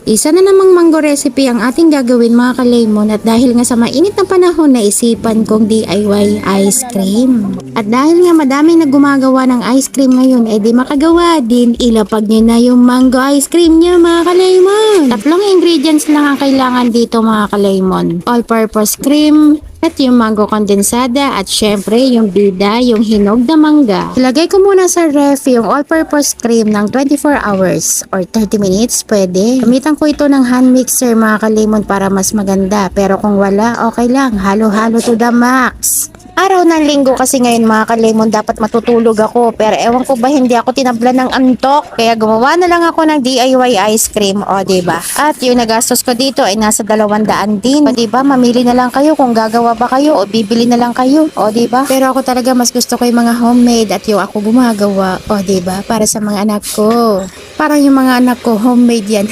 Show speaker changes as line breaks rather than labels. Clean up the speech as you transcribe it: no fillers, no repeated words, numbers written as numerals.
Isa na namang mango recipe ang ating gagawin mga ka-lemon at dahil nga sa mainit na panahon naisipan kong DIY ice cream. At dahil nga madaming na gumagawa ng ice cream ngayon, di makagawa din, ilapag nyo na yung mango ice cream nyo mga ka-lemon. Tatlong ingredients lang ang kailangan dito mga ka-lemon. All-purpose cream, at yung mango kondensada at syempre yung bida, yung hinog na mangga. Ilagay ko muna sa ref yung all-purpose cream ng 24 hours or 30 minutes pwede. Gamitan ko ito ng hand mixer mga ka-lemon para mas maganda. Pero kung wala, okay lang. Halo-halo to the max. Araw ng linggo kasi ngayon mga ka-lemon, dapat matutulog ako. Pero ewan ko ba hindi ako tinabla ng antok. Kaya gumawa na lang ako ng DIY ice cream. O diba? At yung nagastos ko dito ay nasa 200 din. O diba? Mamili na lang kayo kung gagawa ba kayo o bibili na lang kayo. O diba? Pero ako talaga mas gusto ko yung mga homemade at yung ako gumagawa. O diba? Para sa mga anak ko. Parang yung mga anak ko homemade yan.